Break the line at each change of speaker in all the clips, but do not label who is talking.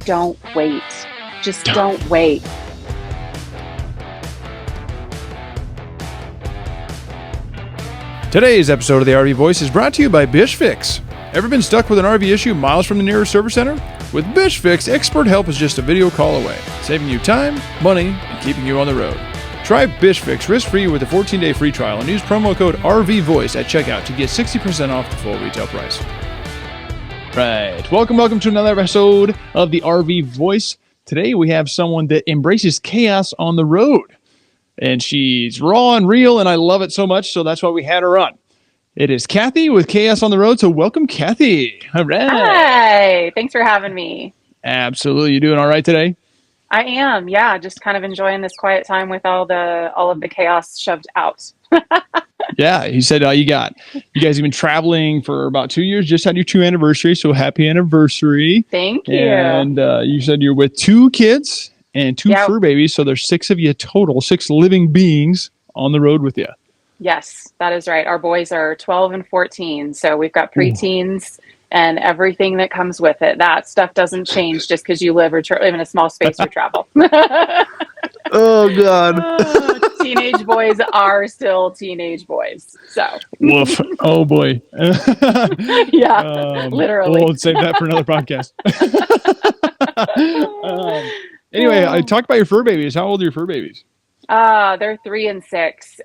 don't wait. Just don't wait.
Today's episode of the RV Voice is brought to you by Bish Fix. Ever been stuck with an RV issue miles from the nearest service center? With Bish Fix, expert help is just a video call away, saving you time, money, and keeping you on the road. Try Bish Fix risk-free with a 14-day free trial and use promo code RVVoice at checkout to get 60% off the full retail price. Right. Welcome to another episode of the RV Voice. Today we have someone that embraces chaos on the road. And she's raw and real, and I love it so much, so that's why we had her on. It is Kathy with Chaos on the Road, so welcome, Kathy. All right.
Hi. Thanks for having me.
Absolutely. You doing all right today?
I am. Yeah, just kind of enjoying this quiet time with all of the chaos shoved out.
Yeah, you said you guys have been traveling for about 2 years, just had your 2 anniversary, so happy anniversary.
Thank you.
And you said you're with 2 kids and 2 fur babies, so there's 6 of you total, 6 living beings on the road with you.
Yes, that is right. Our boys are 12 and 14, so we've got preteens and everything that comes with it. That stuff doesn't change just because you live in a small space or travel.
Oh, God.
Teenage boys are still teenage boys. So.
Woof. Oh, boy.
Yeah, literally.
We'll save that for another podcast. Anyway, talk about your fur babies. How old are your fur babies?
They're 3 and 6.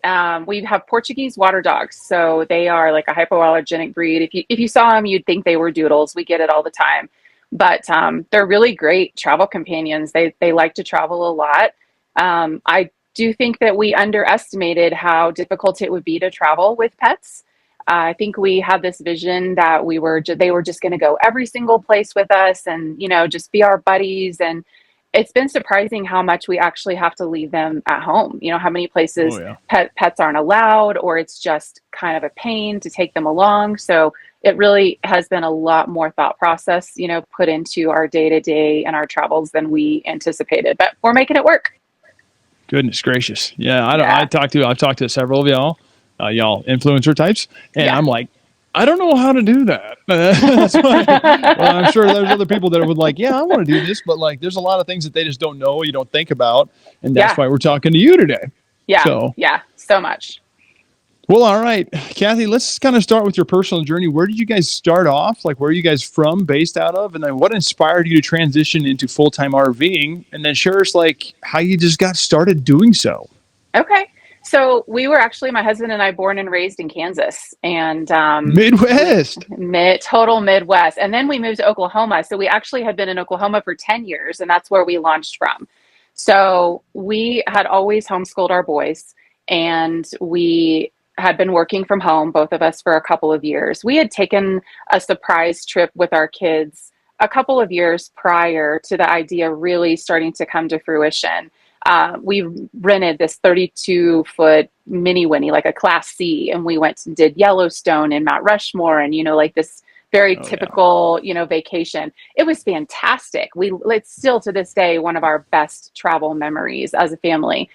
We have Portuguese water dogs, so they are like a hypoallergenic breed. If you saw them, you'd think they were doodles. We get it all the time, but they're really great travel companions. They like to travel a lot. I do think that we underestimated how difficult it would be to travel with pets. I think we had this vision that they were just going to go every single place with us, and just be our buddies. And it's been surprising how much we actually have to leave them at home. How many places pets aren't allowed, or it's just kind of a pain to take them along. So it really has been a lot more thought process, put into our day-to-day and our travels than we anticipated, but we're making it work.
Goodness gracious. Yeah. I've talked to several of y'all influencer types, and I'm like, I don't know how to do that. That's why, well, I'm sure there's other people that would like, I want to do this, but like, there's a lot of things that they just don't know, you don't think about, and that's why we're talking to you today.
Yeah, so much.
Well, all right, Kathy, let's kind of start with your personal journey. Where did you guys start off? Like, where are you guys from, based out of? And then what inspired you to transition into full-time RVing? And then share us like how you just got started doing so.
Okay. So we were actually, my husband and I, born and raised in Kansas, and
Midwest,
total Midwest. And then we moved to Oklahoma. So we actually had been in Oklahoma for 10 years, and that's where we launched from. So we had always homeschooled our boys, and we had been working from home, both of us, for a couple of years. We had taken a surprise trip with our kids a couple of years prior to the idea really starting to come to fruition. We rented this 32-foot mini Winnie, like a Class C, and we went and did Yellowstone and Mount Rushmore, and like this very typical vacation. It was fantastic. It's still to this day one of our best travel memories as a family.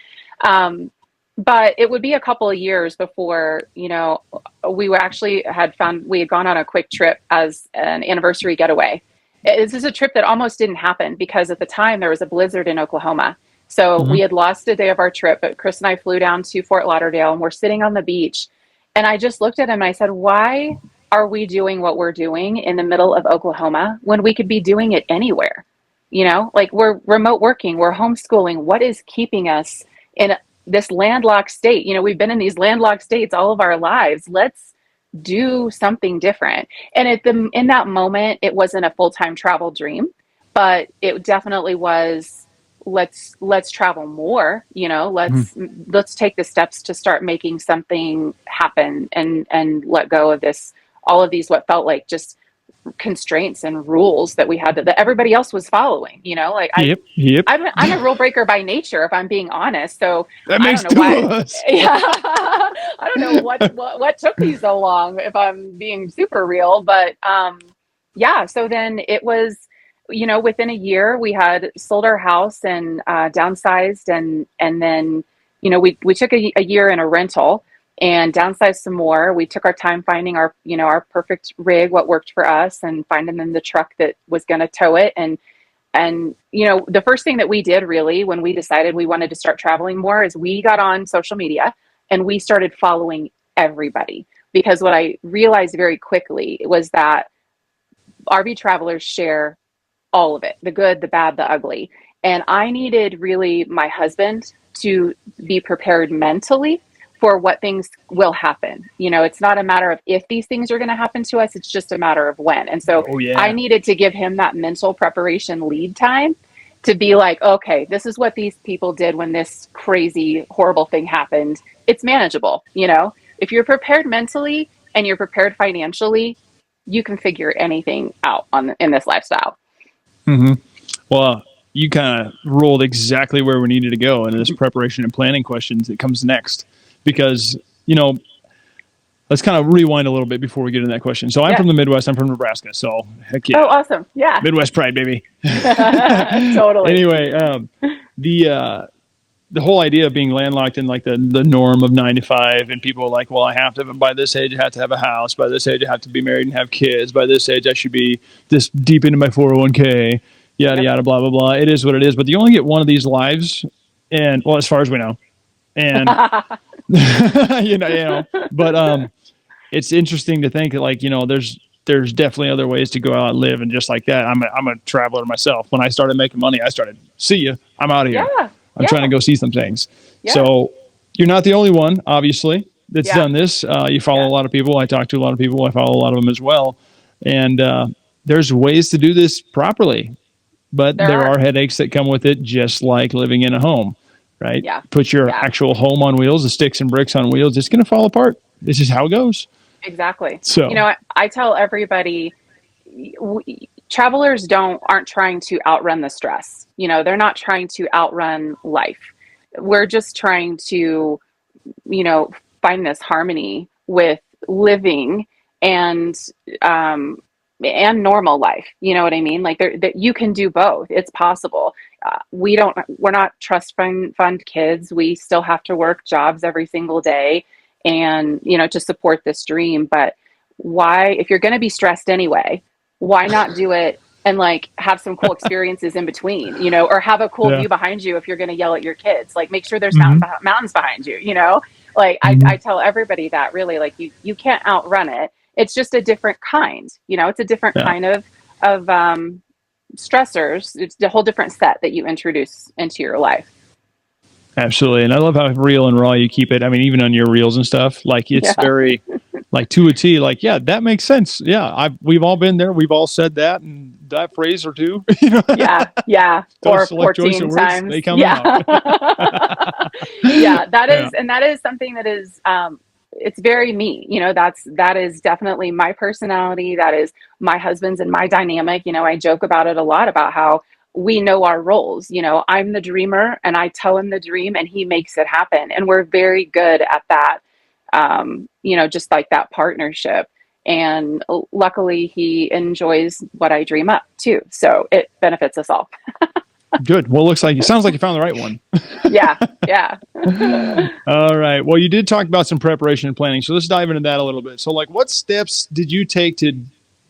But it would be a couple of years before we had gone on a quick trip as an anniversary getaway. This is a trip that almost didn't happen because at the time there was a blizzard in Oklahoma. So we had lost a day of our trip, but Chris and I flew down to Fort Lauderdale, and we're sitting on the beach. And I just looked at him and I said, why are we doing what we're doing in the middle of Oklahoma when we could be doing it anywhere? Like, we're remote working, we're homeschooling. What is keeping us in this landlocked state? We've been in these landlocked states all of our lives. Let's do something different. And in that moment, it wasn't a full-time travel dream, but it definitely was, let's travel more, let's take the steps to start making something happen and let go of all of these, what felt like just constraints and rules that we had that everybody else was following, I'm a rule breaker by nature, if I'm being honest. So
that makes 2 of us.
Yeah. I don't know what took me so long, if I'm being super real, but so then it was, within a year we had sold our house and downsized, and then we took a year in a rental and downsized some more. We took our time finding our perfect rig, what worked for us, and finding them the truck that was going to tow it. And And, the first thing that we did really when we decided we wanted to start traveling more is we got on social media and we started following everybody. Because what I realized very quickly was that RV travelers share all of it, the good, the bad, the ugly. And I needed really my husband to be prepared mentally for what things will happen. It's not a matter of if these things are going to happen to us, it's just a matter of when. And so
Oh
I
yeah.
needed to give him that mental preparation lead time to be like, okay, this is what these people did when this crazy, horrible thing happened. It's manageable. If you're prepared mentally and you're prepared financially, you can figure anything out in this lifestyle.
Mm-hmm. Well, you kind of rolled exactly where we needed to go into this preparation and planning questions that comes next. Because, let's kind of rewind a little bit before we get into that question. So I'm
Yeah.
from the Midwest. I'm from Nebraska. So heck
Oh,
yeah.
awesome. Yeah.
Midwest pride, baby.
Totally.
Anyway, the whole idea of being landlocked in like the norm of 9 to 5, and people are like, well, I have to, by this age, I have to have a house. By this age, I have to be married and have kids. By this age, I should be this deep into my 401k, yada,
Yep.
yada, blah, blah, blah. It is what it is. But you only get one of these lives. And well, as far as we know, and but it's interesting to think that, like, there's definitely other ways to go out and live. And just like that, I'm a traveler myself. When I started making money, I started, see you, I'm out of here.
Yeah.
I'm trying to go see some things.
Yeah.
So you're not the only one, obviously, that's
Yeah.
done this. You follow
Yeah.
a lot of people. I talk to a lot of people. I follow a lot of them as well. And there's ways to do this properly, but
There
there
are.
are headaches that come with it, just like living in a home, right?
Yeah.
Put your
Yeah.
actual home on wheels, the sticks and bricks on wheels. It's going to fall apart. This is how it goes.
Exactly.
So,
I tell everybody, travelers aren't trying to outrun the stress. They're not trying to outrun life. We're just trying to, find this harmony with living and and normal life. You know what I mean? Like that you can do both. It's possible. We're not trust fund kids. We still have to work jobs every single day and, to support this dream. But why, if you're going to be stressed anyway, why not do it and like have some cool experiences in between, or have a cool
yeah.
view behind you if you're going to yell at your kids, like make sure there's
Mm-hmm.
mountains behind you, like
Mm-hmm.
I tell everybody that really, like you can't outrun it. It's just a different kind, it's a different
Yeah.
kind of stressors. It's a whole different set that you introduce into your life.
Absolutely. And I love how real and raw you keep it. I mean, even on your reels and stuff, like it's very like to a T, like, yeah, that makes sense. Yeah. We've all been there. We've all said that and that phrase or two,
Yeah. Yeah.
Those
Or
select choice
14
of words,
times.
they come
Yeah.
out.
Yeah. That
Yeah.
is, and that is something that is, it's very me, that is definitely my personality. That is my husband's and my dynamic. I joke about it a lot about how we know our roles. I'm the dreamer and I tell him the dream and he makes it happen. And we're very good at that. Just like that partnership. And luckily he enjoys what I dream up too. So it benefits us all.
Good. Well, it sounds like you found the right one.
Yeah. Yeah.
All right. Well, you did talk about some preparation and planning. So let's dive into that a little bit. So, like, what steps did you take to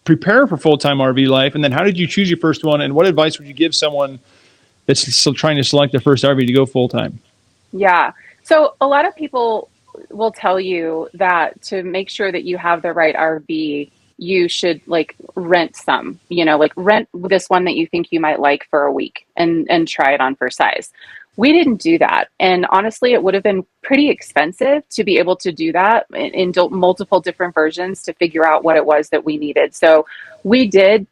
prepare for full-time RV life? And then how did you choose your first one? And what advice would you give someone that's still trying to select their first RV to go full-time?
Yeah. So a lot of people will tell you that to make sure that you have the right RV, you should like rent some, like rent this one that you think you might like for a week and try it on for size. We didn't do that. And honestly, it would have been pretty expensive to be able to do that in multiple different versions to figure out what it was that we needed. So we did,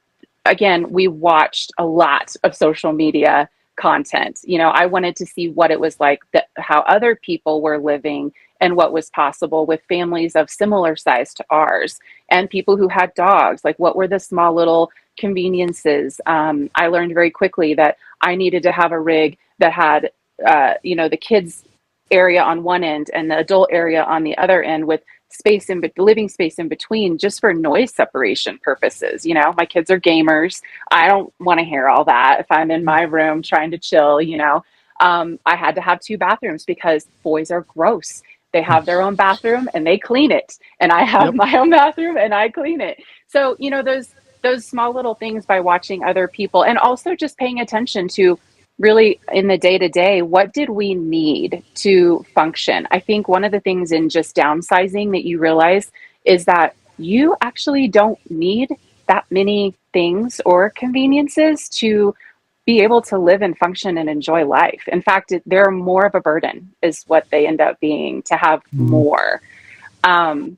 again, we watched a lot of social media content. I wanted to see what it was like, how other people were living and what was possible with families of similar size to ours and people who had dogs. Like, what were the small little conveniences? I learned very quickly that I needed to have a rig that had, the kids area on one end and the adult area on the other end with living space in between, just for noise separation purposes. My kids are gamers. I don't want to hear all that if I'm in my room trying to chill. I had to have two bathrooms because boys are gross. They have their own bathroom and they clean it, and I have my own bathroom and I clean it. So those those small little things by watching other people, and also just paying attention to really in the day to day, what did we need to function? I think one of the things in just downsizing that you realize is that you actually don't need that many things or conveniences to be able to live and function and enjoy life. In fact, they're more of a burden, is what they end up being, to have more. Um,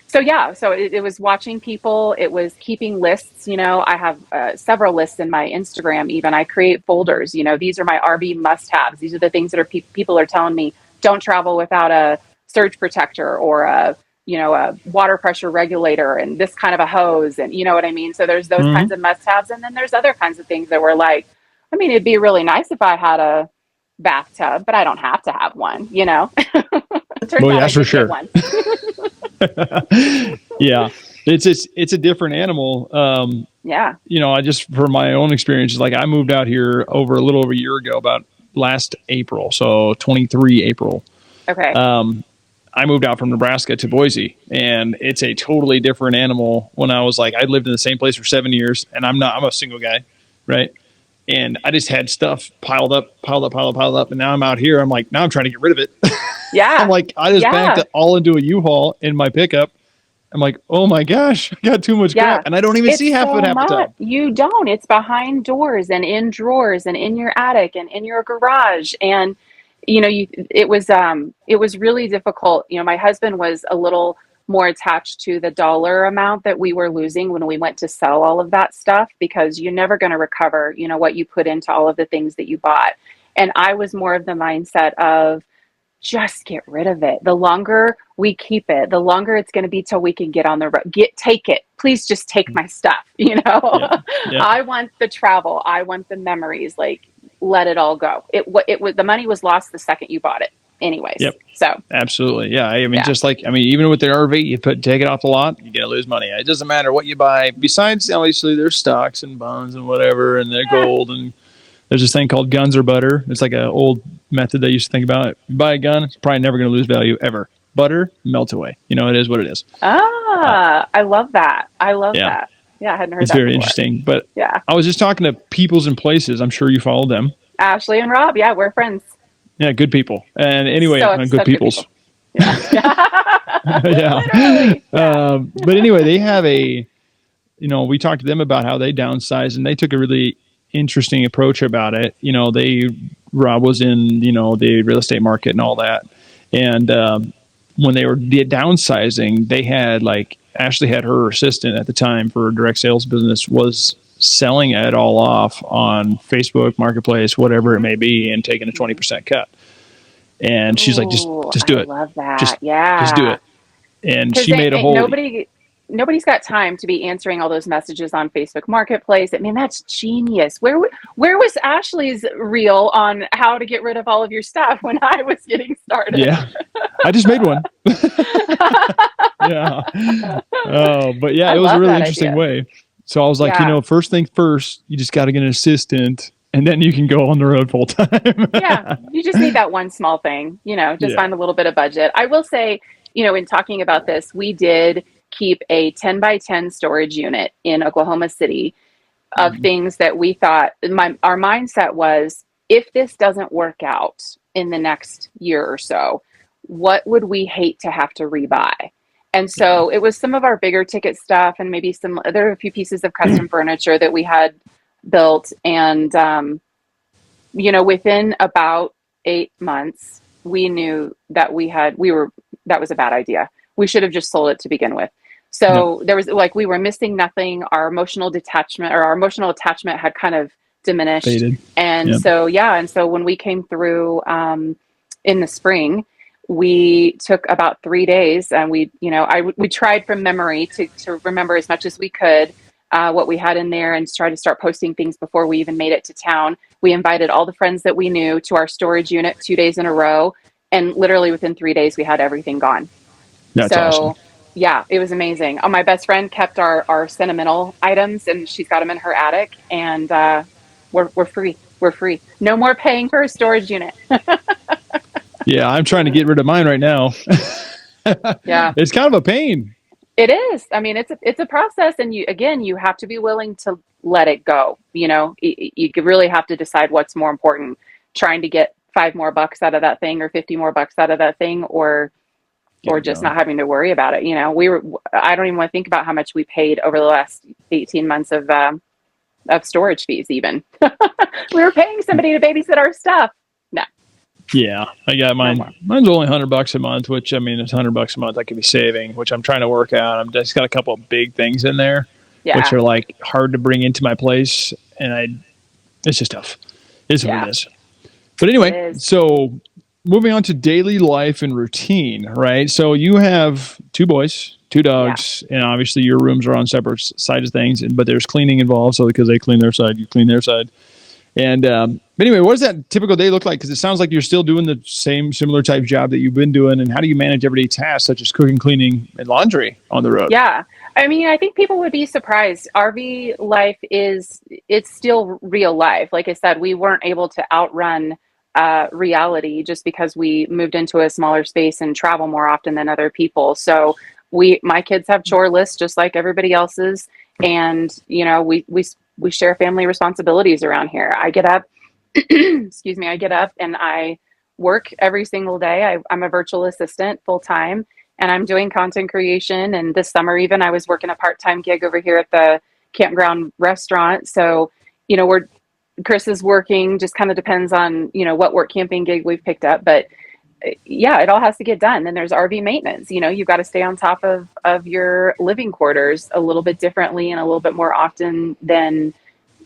so yeah, so it was watching people. It was keeping lists. I have several lists in my Instagram. Even I create folders. These are my RV must-haves. These are the things that people are telling me don't travel without a surge protector or a water pressure regulator and this kind of a hose, and you know what I mean. So there's those kinds of must-haves, and then there's other kinds of things that were like, I mean, it'd be really nice if I had a bathtub, but I don't have to have one. Turns
Well,
out I
that's for
did get
sure.
one.
Yeah, it's a different animal.
Yeah.
I just, for my own experiences, like I moved out here a little over a year ago, about last April, so 23 April.
Okay.
I moved out from Nebraska to Boise, and it's a totally different animal. When I was like, I lived in the same place for 7 years, and I'm a single guy, right? And I just had stuff piled up, and now I'm out here. I'm like, now I'm trying to get rid of it.
Yeah.
I'm like, I just backed it all into a U-Haul in my pickup. I'm like, oh my gosh, I got too much crap, and I don't even see half of it half the time.
You don't. It's behind doors and in drawers and in your attic and in your garage. And it was really difficult. My husband was a little more attached to the dollar amount that we were losing when we went to sell all of that stuff, because you're never going to recover, what you put into all of the things that you bought. And I was more of the mindset of, just get rid of it. The longer we keep it, the longer it's going to be till we can get on the road. Take it. Please just take my stuff.
Yeah.
I want the travel. I want the memories. Like, let it all go. It was, the money was lost the second you bought it anyways.
Yep.
So
absolutely. Yeah. I mean, just like, even with the RV, you take it off the lot, you're going to lose money. It doesn't matter what you buy. Besides, obviously there's stocks and bonds and whatever, and they're gold, and there's this thing called guns or butter. It's like an old method they used to think about. You buy a gun, it's probably never going to lose value ever. Butter melts away. It is what it is.
I love that. I love that. Yeah, I hadn't heard that.
It's very
before.
Interesting. But
yeah,
I was just talking to Peoples and Places. I'm sure you follow them.
Ashley and Rob. Yeah, we're friends.
Yeah, good people. And anyway, good peoples.
Yeah.
Yeah. But anyway, they have we talked to them about how they downsized, and they took a really interesting approach about it. Rob was in, the real estate market and all that. And when they were downsizing, they had Ashley had her assistant at the time for direct sales business was selling it all off on Facebook Marketplace, whatever it may be, and taking a 20% cut. And she's like, just do it.
I love that.
Just do it. And she made a whole.
Nobody's got time to be answering all those messages on Facebook Marketplace. I mean, that's genius. Where was Ashley's reel on how to get rid of all of your stuff when I was getting started?
Yeah, I just made one. Yeah. But yeah, it was a really interesting way. So I was like, first thing first, you just got to get an assistant, and then you can go on the road full time.
Yeah, you just need that one small thing, find a little bit of budget. I will say, in talking about this, we did keep a 10 by 10 storage unit in Oklahoma City of things that we thought, our mindset was, if this doesn't work out in the next year or so, what would we hate to have to rebuy? And so it was some of our bigger ticket stuff, and maybe there were a few pieces of custom furniture that we had built. And, within about 8 months, we knew that that was a bad idea. We should have just sold it to begin with. So there was we were missing nothing. Our emotional attachment had kind of diminished.
Faded.
And so when we came through in the spring, we took about 3 days, and we tried from memory to remember as much as we could what we had in there, and try to start posting things before we even made it to town. We invited all the friends that we knew to our storage unit 2 days in a row, and literally within 3 days we had everything gone.
That's awesome.
Yeah, it was amazing. My best friend kept our sentimental items, and she's got them in her attic, and we're free. We're free. No more paying for a storage unit.
Yeah, I'm trying to get rid of mine right now.
Yeah.
It's kind of a pain.
It is. I mean, it's a process, and you have to be willing to let it go. You really have to decide what's more important: trying to get $5 more out of that thing, or $50 more out of that thing,
Get
or
it
just
going.
not having to worry about it. I don't even want to think about how much we paid over the last 18 months of storage fees. Even we were paying somebody to babysit our stuff. No,
Yeah, I got
no
mine.
more.
Mine's only $100 a month, which I mean, it's $100 a month I could be saving, which I'm trying to work out. I'm just got a couple of big things in there, which
Yeah,
are like hard to bring into my place, and it's just tough. It's what it
yeah,
is. But
it
anyway,
is.
so moving on to daily life and routine, right? So you have two boys, two
Yeah.
dogs, and obviously your rooms are on separate sides of things, but there's cleaning involved. So because they clean their side, you clean their side. And but anyway, what does that typical day look like? Because it sounds like you're still doing the same similar type job that you've been doing. And how do you manage everyday tasks such as cooking, cleaning, and laundry on the road?
Yeah. I mean, I think people would be surprised. RV life it's still real life. Like I said, we weren't able to outrun reality just because we moved into a smaller space and travel more often than other people. So my kids have chore lists just like everybody else's. And, we share family responsibilities around here. I get up, excuse me, I get up and I work every single day. I'm a virtual assistant full time, and I'm doing content creation. And this summer, even I was working a part time gig over here at the campground restaurant. So, we're Chris is working. Just kind of depends on what work camping gig we've picked up, but yeah, it all has to get done. Then there's RV maintenance. You've got to stay on top of your living quarters a little bit differently and a little bit more often than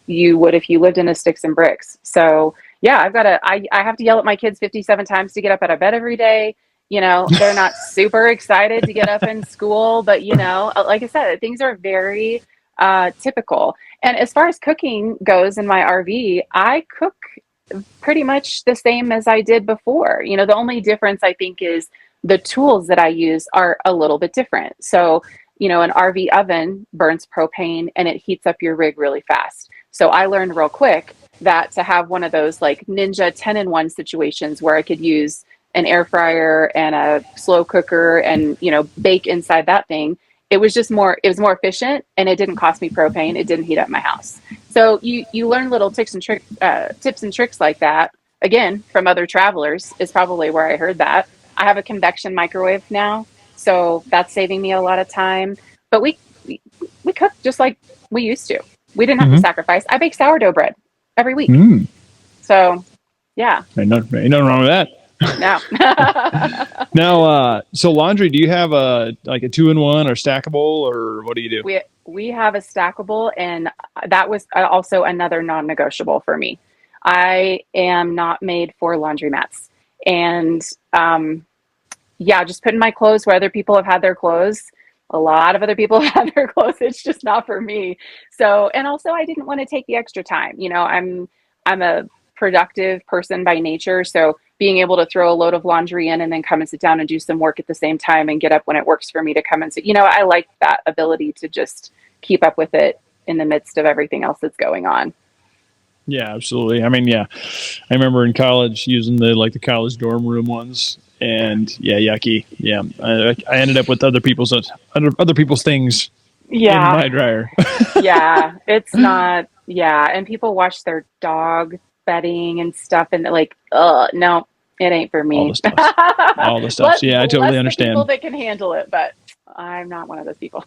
you would if you lived in a sticks and bricks. So yeah, I have to yell at my kids 57 times to get up out of bed every day. They're not super excited to get up in school, but like I said, things are very typical. And as far as cooking goes in my RV, I cook pretty much the same as I did before. The only difference I think is the tools that I use are a little bit different. So, an RV oven burns propane and it heats up your rig really fast. So I learned real quick that to have one of those like ninja 10-in-1 situations where I could use an air fryer and a slow cooker and, bake inside that thing, it was more efficient, and it didn't cost me propane. It didn't heat up my house. So you learn little tips and tricks like that. Again, from other travelers is probably where I heard that. I have a convection microwave now, so that's saving me a lot of time. But we cook just like we used to. We didn't have to
Mm-hmm.
sacrifice. I bake sourdough bread every week.
Mm.
So yeah,
Ain't nothing wrong with that.
no.
Now, so laundry, do you have a 2-in-1 or stackable, or what do you do?
We have a stackable, and that was also another non-negotiable for me. I am not made for laundromats, and yeah, just putting my clothes where other people have had their clothes. A lot of other people have had their clothes. It's just not for me. So, and also I didn't want to take the extra time. I'm a productive person by nature, so being able to throw a load of laundry in and then come and sit down and do some work at the same time and get up when it works for me to come and sit. I like that ability to just keep up with it in the midst of everything else that's going on.
Yeah, absolutely. I mean, yeah, I remember in college using the college dorm room ones, and yeah, yucky. Yeah, I ended up with other people's things in
Yeah.
my dryer.
Yeah. It's not, yeah. And people watch their dog bedding and stuff, and like, no, it ain't for
All
me.
the stuff, all the stuff.
bless,
So, yeah, I totally
bless the people
understand.
that can handle it, but I'm not one of those people.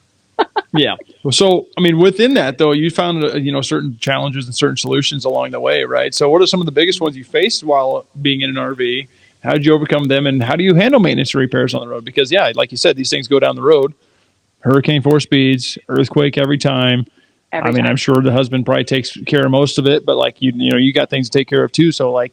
Yeah. Well, so I mean, within that though, you found certain challenges and certain solutions along the way, right? So, what are some of the biggest ones you faced while being in an RV? How did you overcome them, and how do you handle maintenance and repairs on the road? Because yeah, like you said, these things go down the road. Hurricane force speeds, earthquake every time. I
Every
mean, I'm
time.
sure the husband probably takes care of most of it, but like you got things to take care of too. So like,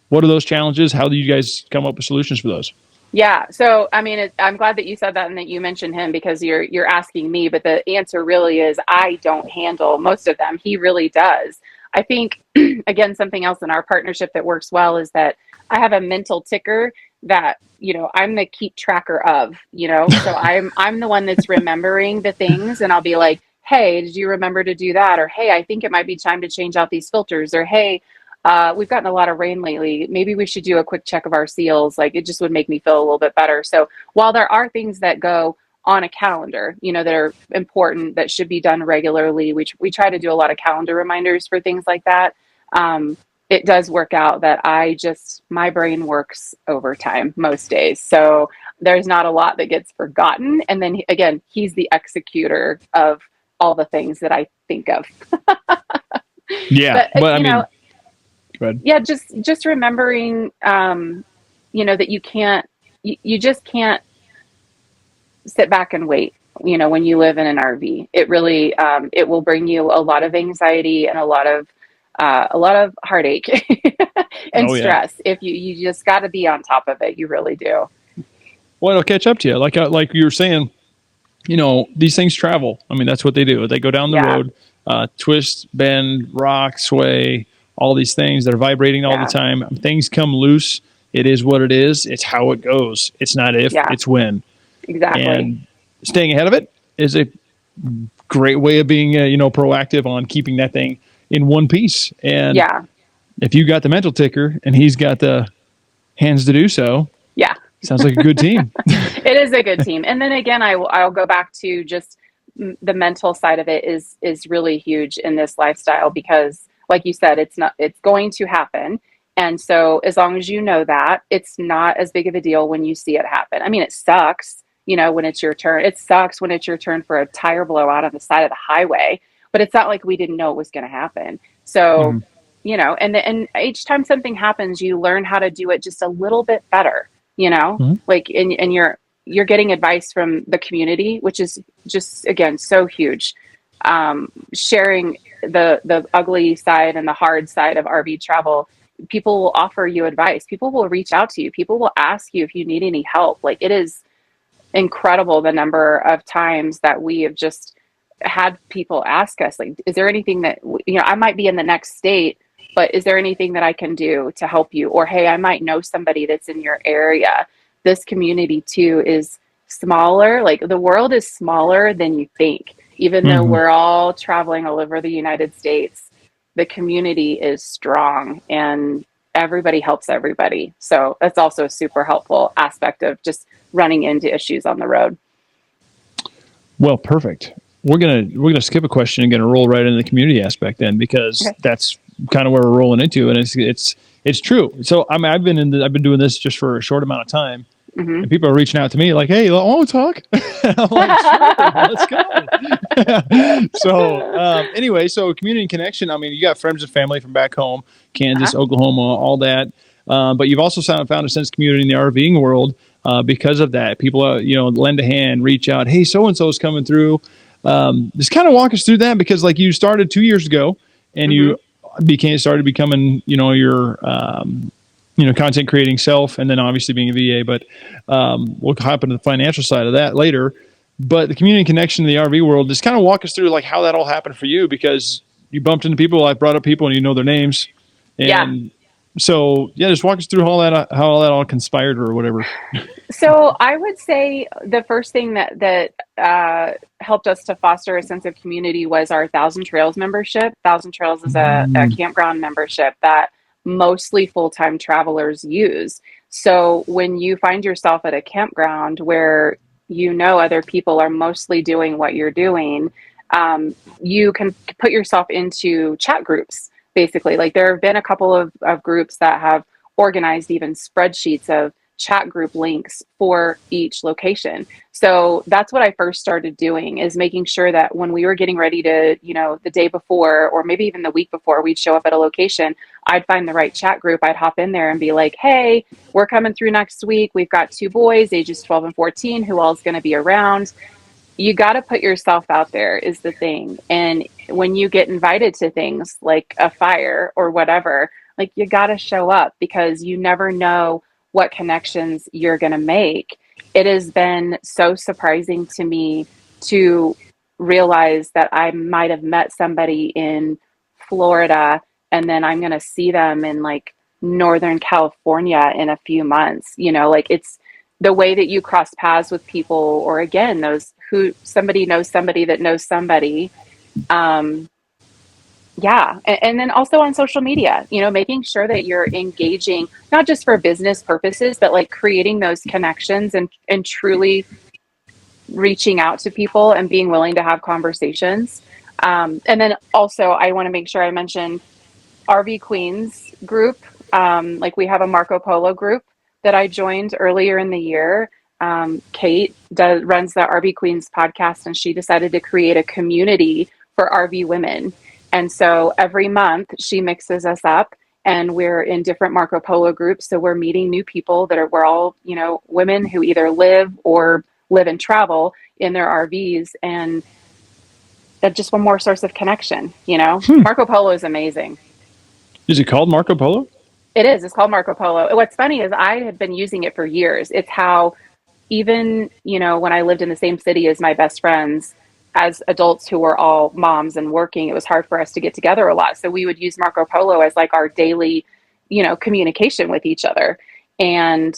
what are those challenges? How do you guys come up with solutions for those?
Yeah. So, I mean, I'm glad that you said that and that you mentioned him, because you're asking me, but the answer really is I don't handle most of them. He really does. I think again, something else in our partnership that works well is that I have a mental ticker that, I'm the keep tracker of, so I'm the one that's remembering the things, and I'll be like, "Hey, did you remember to do that?" Or, "Hey, I think it might be time to change out these filters." Or, "Hey, we've gotten a lot of rain lately. Maybe we should do a quick check of our seals." Like, it just would make me feel a little bit better. So while there are things that go on a calendar, that are important, that should be done regularly. We try to do a lot of calendar reminders for things like that. It does work out that my brain works overtime most days. So there's not a lot that gets forgotten. And then again, he's the executor of all the things that I think of.
Yeah.
But,
But I mean, go ahead.
yeah, just remembering, that you just can't sit back and wait. When you live in an RV, it really, it will bring you a lot of anxiety and a lot of heartache and
Oh yeah.
stress. If you just got to be on top of it, you really do.
Well, it'll catch up to you. Like you were saying, these things travel. I mean, that's what they do. They go down the
Yeah,
road, twist, bend, rock, sway, all these things that are vibrating all the
yeah,
time. Things come loose. It is what it is. It's how it goes. It's not if,
yeah,
it's when.
exactly.
And staying ahead of it is a great way of being, proactive on keeping that thing in one piece. And
Yeah,
if you got the mental ticker and he's got the hands to do so,
yeah.
sounds like a good team.
It is a good team. And then again, I'll go back to just the mental side of it is really huge in this lifestyle because, like you said, it's going to happen. And so as long as you know that, it's not as big of a deal when you see it happen. I mean, it sucks, when it's your turn. It sucks when it's your turn for a tire blowout on the side of the highway, but it's not like we didn't know it was going to happen. So,
Mhm.
and each time something happens, you learn how to do it just a little bit better,
Mhm.
like, and you're getting advice from the community, which is just, again, so huge. Sharing the ugly side and the hard side of RV travel, people will offer you advice. People will reach out to you. People will ask you if you need any help. Like, it is incredible the number of times that we have just had people ask us, like, is there anything that, I might be in the next state, but is there anything that I can do to help you? Or, hey, I might know somebody that's in your area. This community too is smaller. Like, the world is smaller than you think. Even though
Mhm.
we're all traveling all over the United States, the community is strong and everybody helps everybody. So that's also a super helpful aspect of just running into issues on the road.
Well, perfect. We're gonna skip a question and gonna roll right into the community aspect then because
Okay.
that's kind of where we're rolling into, and it's true. So I mean, I've been doing this just for a short amount of time,
Hmm.
and people are reaching out to me like, "Hey, I want to talk." I'm like, "Sure, let's go." Anyway, so community and connection. I mean, you got friends and family from back home,
Uh-huh.
Kansas, Oklahoma, all that. But you've also found a sense of community in the RVing world because of that. People, lend a hand, reach out. Hey, so and so is coming through. Just kind of walk us through that because, like, you started 2 years ago, and
Hmm.
you started becoming, your content creating self, and then obviously being a VA. But we'll hop into the financial side of that later. But the community connection in the RV world, just kind of walk us through like how that all happened for you because you bumped into people. I brought up people and you know their names,
Yeah.
and so yeah, just walk us through how all that all conspired or whatever.
So I would say the first thing that helped us to foster a sense of community was our Thousand Trails membership. Thousand Trails is a
Mm,
campground membership that mostly full-time travelers use. So when you find yourself at a campground where other people are mostly doing what you're doing, you can put yourself into chat groups. Basically, like, there have been a couple of groups that have organized even spreadsheets of chat group links for each location. So that's what I first started doing, is making sure that when we were getting ready to, the day before or maybe even the week before we'd show up at a location, I'd find the right chat group. I'd hop in there and be like, hey, we're coming through next week. We've got two boys, ages 12 and 14. Who all is going to be around? You got to put yourself out there is the thing. And when you get invited to things like a fire or whatever, like, you got to show up because you never know what connections you're going to make. It has been so surprising to me to realize that I might have met somebody in Florida and then I'm going to see them in, like, Northern California in a few months. Like, it's the way that you cross paths with people, or again, those who somebody knows somebody that knows somebody. Um, yeah. And then also on social media, making sure that you're engaging, not just for business purposes, but like creating those connections and truly reaching out to people and being willing to have conversations. And then also, I want to make sure I mention RV Queens group. Like we have a Marco Polo group that I joined earlier in the year. Kate runs the RV Queens podcast, and she decided to create a community for RV women. And so every month she mixes us up, and we're in different Marco Polo groups. So we're meeting new people we're all, women who either live and travel in their RVs, and that's just one more source of connection. Marco Polo is amazing.
Is it called Marco Polo?
It is. It's called Marco Polo. What's funny is I had been using it for years. It's how even, when I lived in the same city as my best friends, as adults who were all moms and working, it was hard for us to get together a lot. So we would use Marco Polo as like our daily, communication with each other. And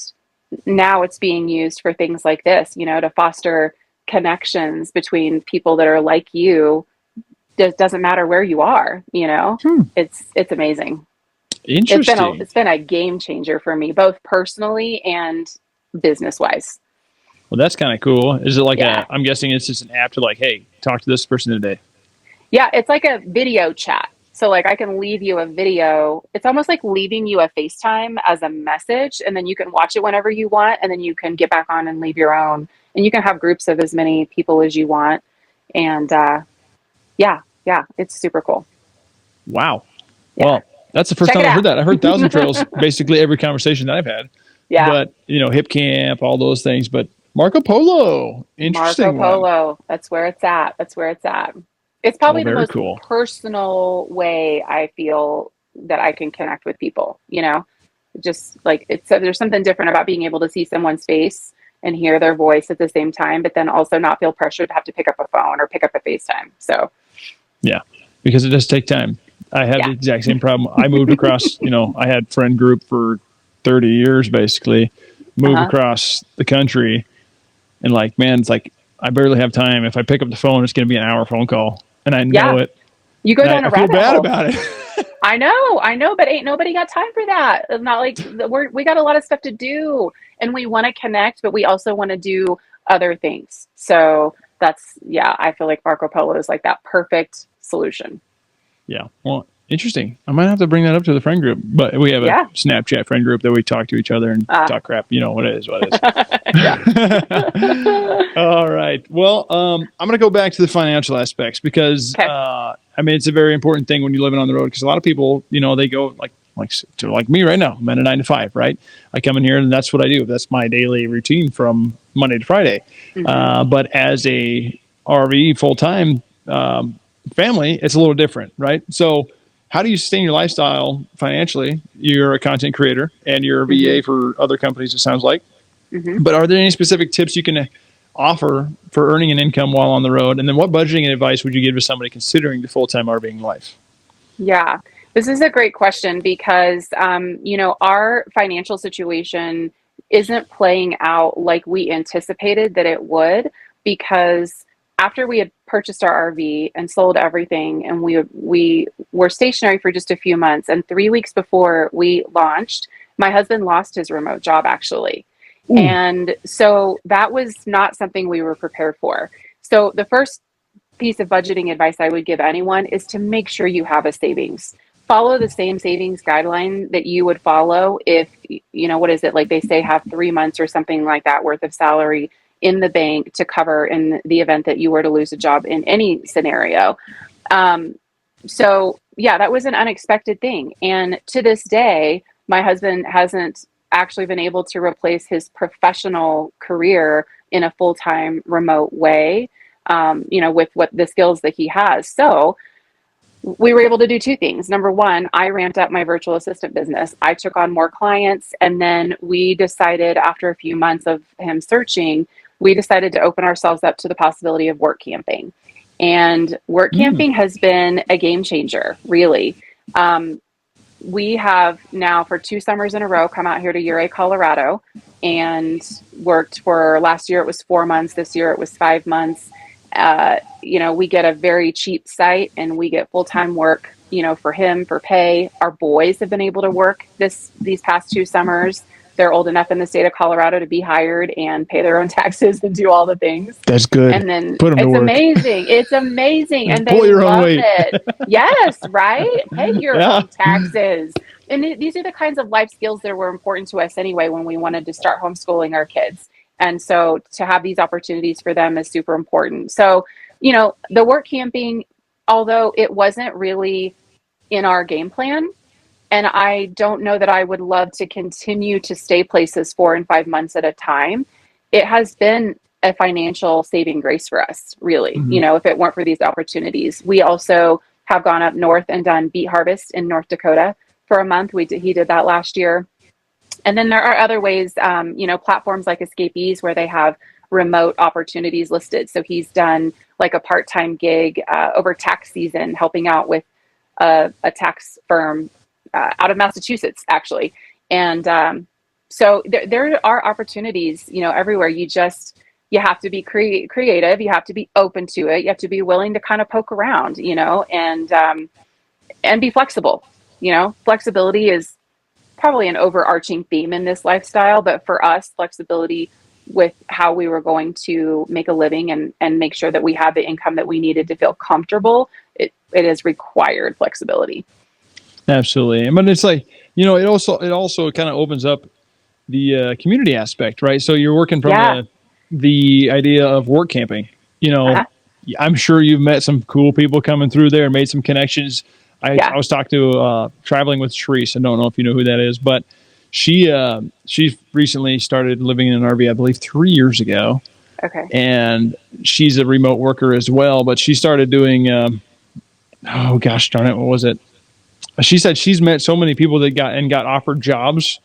now it's being used for things like this, to foster connections between people that are like you. It doesn't matter where you are, It's amazing.
Interesting.
It's been a game changer for me, both personally and business wise.
Well, that's kind of cool. Is it like I'm guessing it's just an app to like, hey, talk to this person today.
Yeah, it's like a video chat. So like I can leave you a video. It's almost like leaving you a FaceTime as a message, and then you can watch it whenever you want, and then you can get back on and leave your own. And you can have groups of as many people as you want. And yeah, it's super cool.
Wow.
Yeah.
Well, that's the first time I heard that. I heard Thousand Trails basically every conversation that I've had.
Yeah.
But, Hip Camp, all those things. But Marco Polo, interesting.
Marco Polo, that's where it's at. It's probably the most
cool.
personal way I feel that I can connect with people, just like there's something different about being able to see someone's face and hear their voice at the same time, but then also not feel pressured to have to pick up a phone or pick up a FaceTime. So yeah,
because it does take time. I had the exact same problem. I moved across, I had friend group for 30 years, basically moved across the country, and like, man, it's like, I barely have time. If I pick up the phone, it's going to be an hour phone call, and I know it.
You go down a rabbit hole.
I feel bad about it.
I know, but ain't nobody got time for that. It's not like we got a lot of stuff to do, and we want to connect, but we also want to do other things. So I feel like Marco Polo is like that perfect solution.
Yeah. Well, interesting. I might have to bring that up to the friend group, but we have a Snapchat friend group that we talk to each other and talk crap. What it is. All right. Well, I'm going to go back to the financial aspects because, it's a very important thing when you're living on the road, because a lot of people, they go like me right now. I'm at a 9 to 5, right? I come in here and that's what I do. That's my daily routine from Monday to Friday. Mm-hmm. But as a RV full-time, family, it's a little different, right? So how do you sustain your lifestyle financially? You're a content creator and you're a VA for other companies, it sounds like. Mm-hmm. But are there any specific tips you can offer for earning an income while on the road? And then what budgeting advice would you give to somebody considering the full-time RVing life?
Yeah, this is a great question because, our financial situation isn't playing out like we anticipated that it would, because after we had purchased our RV and sold everything, and we were stationary for just a few months, and 3 weeks before we launched, my husband lost his remote job, actually. Ooh. And so that was not something we were prepared for. So the first piece of budgeting advice I would give anyone is to make sure you have a savings. Follow the same savings guideline that you would follow if, what is it? Like they say, have 3 months or something like that worth of salary in the bank to cover in the event that you were to lose a job in any scenario. So that was an unexpected thing. And to this day, my husband hasn't actually been able to replace his professional career in a full-time remote way, with what the skills that he has. So we were able to do two things. Number one, I ramped up my virtual assistant business. I took on more clients, and then we decided, after a few months of him searching, we decided to open ourselves up to the possibility of work camping. And work camping has been a game changer, really. We have now for 2 summers in a row come out here to Ouray, Colorado, and worked for, last year it was 4 months. This year it was 5 months. We get a very cheap site and we get full-time work, for him, for pay. Our boys have been able to work these past 2 summers they're old enough in the state of Colorado to be hired and pay their own taxes and do all the things.
That's good.
And then
Put them to
it's
work.
amazing. It's amazing. And they
Pull your own
love
weight.
it. Yes, right? Pay your
Yeah.
own taxes. And these are the kinds of life skills that were important to us anyway when we wanted to start homeschooling our kids. And so to have these opportunities for them is super important. So, the work camping, although it wasn't really in our game plan, and I don't know that I would love to continue to stay places 4 and 5 months at a time, it has been a financial saving grace for us, really. If it weren't for these opportunities. We also have gone up north and done beet harvest in North Dakota for a month. He did that last year. And then there are other ways, platforms like Escapees where they have remote opportunities listed. So he's done like a part-time gig over tax season, helping out with a tax firm out of Massachusetts, actually. And so there are opportunities, everywhere. You have to be creative. You have to be open to it. You have to be willing to kind of poke around, and be flexible. Flexibility is probably an overarching theme in this lifestyle, but for us, flexibility with how we were going to make a living and make sure that we had the income that we needed to feel comfortable, it has required flexibility.
Absolutely. But it's like, it also kind of opens up the community aspect, right? So you're working from the idea of work camping. I'm sure you've met some cool people coming through there and made some connections. I was talking to Traveling with Sharice. I don't know if you know who that is, but she recently started living in an RV, I believe 3 years ago.
Okay.
And she's a remote worker as well, but she started doing, oh gosh darn it, what was it? She said she's met so many people that got offered jobs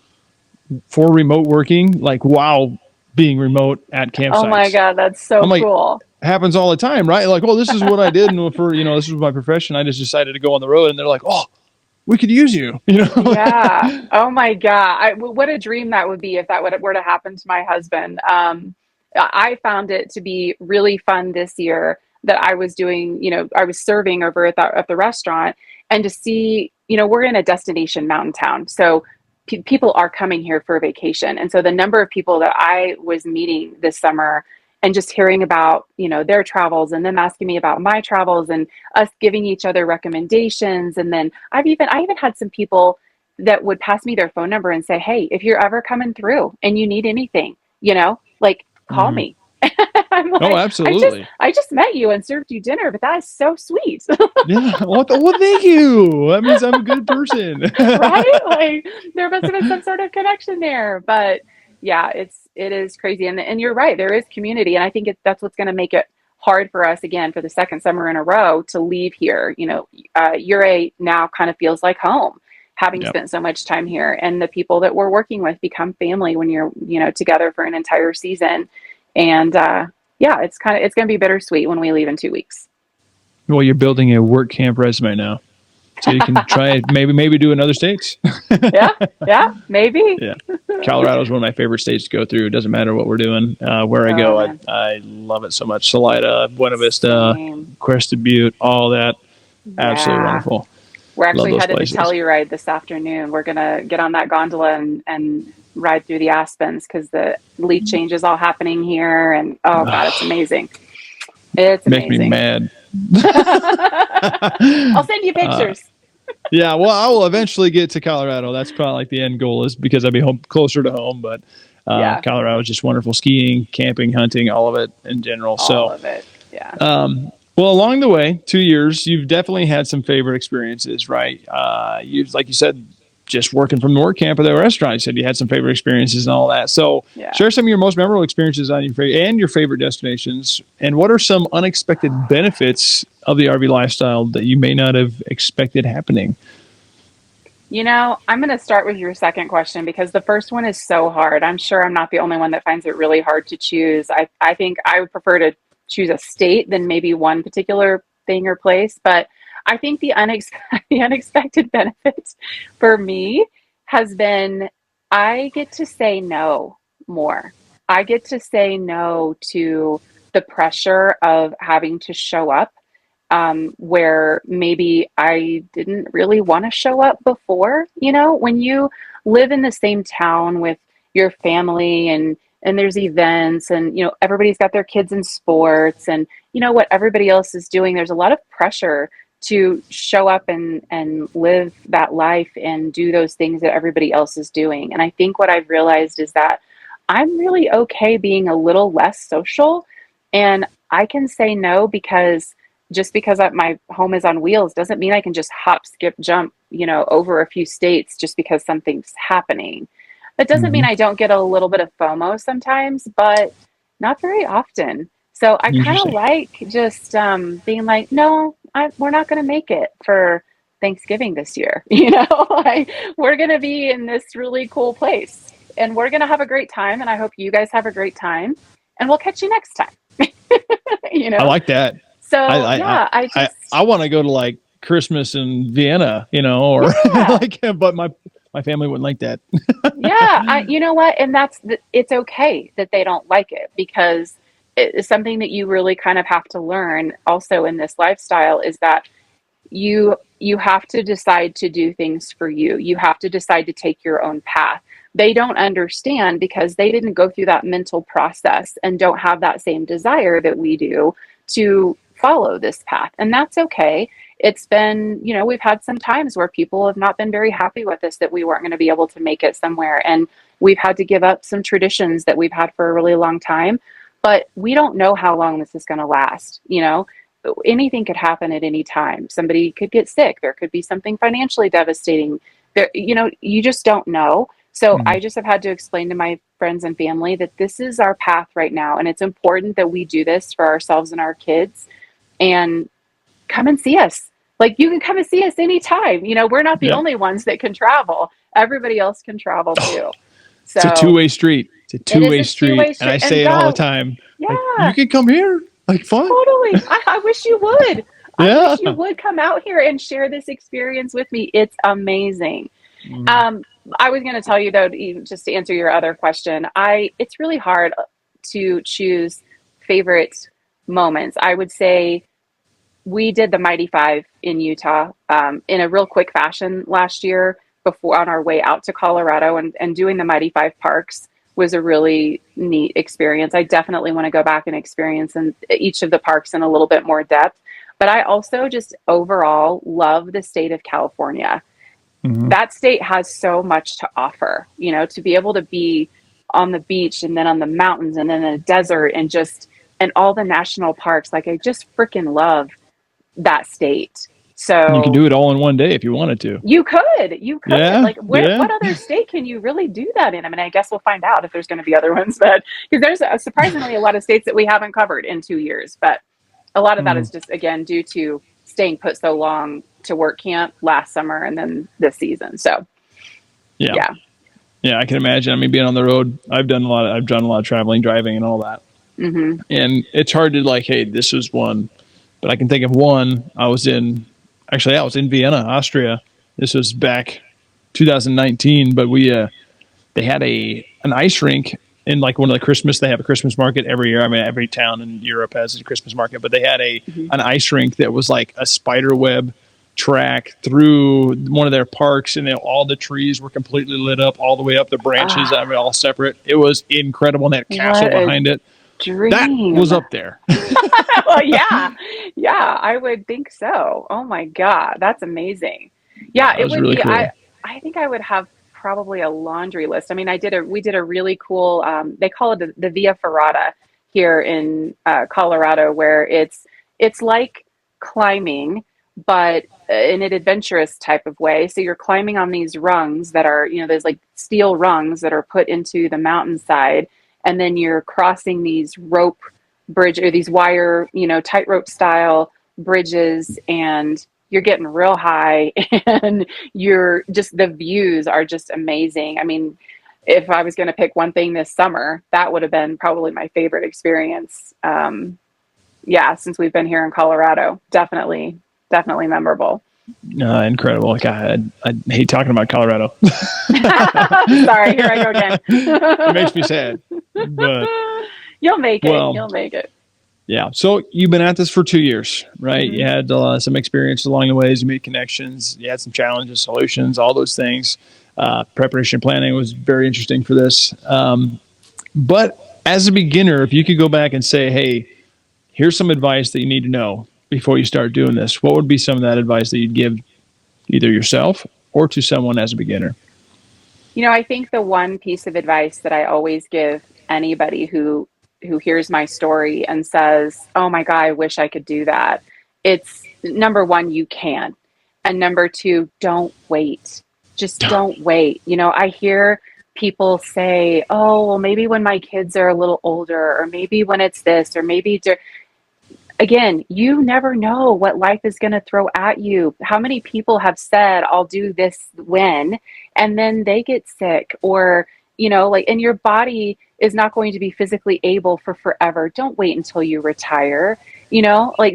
for remote working, like while being remote at campsites.
Oh my God, that's so cool.
Happens all the time, right? Like, oh, this is what I did, and this is my profession. I just decided to go on the road, and they're like, oh, we could use you.
Yeah. Oh my God. What a dream that would be if that were to happen to my husband. I found it to be really fun this year that I was doing, I was serving over at the restaurant, and to see, we're in a destination mountain town. So people are coming here for a vacation. And so the number of people that I was meeting this summer and just hearing about, their travels and them asking me about my travels and us giving each other recommendations. And then I even had some people that would pass me their phone number and say, hey, if you're ever coming through and you need anything, call me. I'm like,
oh, absolutely.
I just met you and served you dinner, but that is so sweet.
Yeah. Well, thank you. That means I'm a good person.
Right? Like there must have been some sort of connection there. But yeah, it is crazy. And you're right. There is community. And I think that's what's going to make it hard for us again for the second summer in a row to leave here. Ouray now kind of feels like home, having spent so much time here. And the people that we're working with become family when you're, together for an entire season. And it's going to be bittersweet when we leave in 2 weeks.
Well, you're building a work camp resume now, so you can try it. Maybe do in other states.
yeah, maybe.
Yeah, Colorado is one of my favorite states to go through. It doesn't matter what we're doing. Where I go, I love it so much. Salida, Buena Vista, Crested Butte, all that. Absolutely wonderful.
We're actually headed to Telluride this afternoon. We're gonna get on that gondola and ride through the aspens because the leaf change is all happening here, and oh God, it's amazing. It's amazing.
Makes me mad.
I'll send you pictures.
Yeah, well, I will eventually get to Colorado. That's probably like the end goal, is because I'd be closer to home. But Colorado is just wonderful. Skiing, camping, hunting, all of it in general.
All of it, yeah.
Well, along the way, 2 years, you've definitely had some favorite experiences, right? Like you said, just working from the work camp at the restaurant, you said you had some favorite experiences and all that. So share some of your most memorable experiences on your favorite destinations. And what are some unexpected benefits of the RV lifestyle that you may not have expected happening?
I'm going to start with your second question because the first one is so hard. I'm sure I'm not the only one that finds it really hard to choose. I think I would prefer to choose a state than maybe one particular thing or place. But I think the unexpected benefit for me has been I get to say no more. I get to say no to the pressure of having to show up where maybe I didn't really want to show up before. When you live in the same town with your family, and there's events, and everybody's got their kids in sports, and what everybody else is doing. There's a lot of pressure to show up and live that life and do those things that everybody else is doing. And I think what I've realized is that I'm really okay being a little less social, and I can say no, because just because my home is on wheels doesn't mean I can just hop, skip, jump, over a few states just because something's happening. That doesn't mean
Mm-hmm.
I don't get a little bit of FOMO sometimes, but not very often. So I kind of
Interesting.
like just being like, no, we're not going to make it for Thanksgiving this year. Like, we're going to be in this really cool place, and we're going to have a great time. And I hope you guys have a great time, and we'll catch you next time. you
I
know?
like that.
So yeah, I
I
just,
want to go to like Christmas in Vienna, or
yeah.
like, but my family wouldn't like that.
Yeah, you know what? And it's okay that they don't like it, because it's something that you really kind of have to learn also in this lifestyle, is that you have to decide to do things for you. You have to decide to take your own path. They don't understand because they didn't go through that mental process and don't have that same desire that we do to follow this path. And that's okay. It's been, we've had some times where people have not been very happy with us, that we weren't going to be able to make it somewhere. And we've had to give up some traditions that we've had for a really long time. But we don't know how long this is going to last. Anything could happen at any time. Somebody could get sick. There could be something financially devastating. You just don't know. So
Mhm.
I just have had to explain to my friends and family that this is our path right now. And it's important that we do this for ourselves and our kids. And come and see us. Like, you can come and see us anytime. We're not the
Yep.
only ones that can travel. Everybody else can travel too.
It's a
So
two-way street. It's a
it is
two-way
a two-way
street. And I
street. And
say it all the
God,
time. Like, you
yeah.
can come here. Like, fun.
Totally. I wish you would. I
Yeah.
wish you would come out here and share this experience with me. It's amazing.
Mm.
Um, I was going to tell you though, just to answer your other question, it's really hard to choose favorite moments. I would say we did the Mighty Five in Utah in a real quick fashion last year, before on our way out to Colorado, and doing the Mighty Five parks was a really neat experience. I definitely want to go back and experience in each of the parks in a little bit more depth. But I also just overall love the state of California.
Mhm.
That state has so much to offer, to be able to be on the beach, and then on the mountains, and then in the desert, and all the national parks. Like, I just freaking love that state.
You can
So
do it all in one day if you wanted to.
you could
Yeah.
like,
Yeah.
what other state can you really do that in? I mean, I guess we'll find out if there's going to be other ones, but because there's surprisingly a lot of states that we haven't covered in 2 years, but a lot of that
Mhm.
is just, again, due to staying put so long to work camp last summer and then this season. So
Yeah.
yeah.
Yeah. I can imagine. I mean, being on the road, I've done a lot of traveling, driving, and all that.
Hmm.
And it's hard to like, hey, this is one. But I can think of one. I was in Vienna, Austria. This was back 2019, but they had an ice rink in like one of the Christmas. They have a Christmas market every year. I mean, every town in Europe has a Christmas market, but they had
Hmm.
an ice rink that was like a spider web track through one of their parks, and all the trees were completely lit up all the way up. The branches, I
Ah,
mean, all separate. It was incredible. And that castle
what a
behind it, that
dream.
was up there.
Well, yeah, yeah, I would think so. Oh my God, that's amazing. Yeah,
Yeah, it
it
was
would
really
be.
cool.
I think I would have probably a laundry list. I mean, we did a really cool. They call it the Via Ferrata here in Colorado, where it's like climbing, but in an adventurous type of way. So you're climbing on these rungs that are, there's like steel rungs that are put into the mountainside, and then you're crossing these rope bridge, or these wire, tightrope style bridges, and you're getting real high, and the views are just amazing. I mean, if I was going to pick one thing this summer, that would have been probably my favorite experience. Yeah, since we've been here in Colorado, definitely memorable.
Incredible. God, I hate talking about Colorado.
Sorry, here I go again.
It makes me sad. But
You'll make it.
well,
You'll make it.
yeah. So you've been at this for 2 years, right?
Hmm.
You had some experience along the ways. You made connections. You had some challenges, solutions, all those things. Preparation and planning was very interesting for this. But as a beginner, if you could go back and say, hey, here's some advice that you need to know before you start doing this, what would be some of that advice that you'd give either yourself or to someone as a beginner?
I think the one piece of advice that I always give anybody who hears my story and says, "Oh my God, I wish I could do that." It's number one, you can. And number two, don't wait. Just don't wait. I hear people say, "Oh, well, maybe when my kids are a little older, or maybe when it's this, or maybe again, you never know what life is going to throw at you. How many people have said, I'll do this when, and then they get sick or, and your body is not going to be physically able for forever. Don't wait until you retire.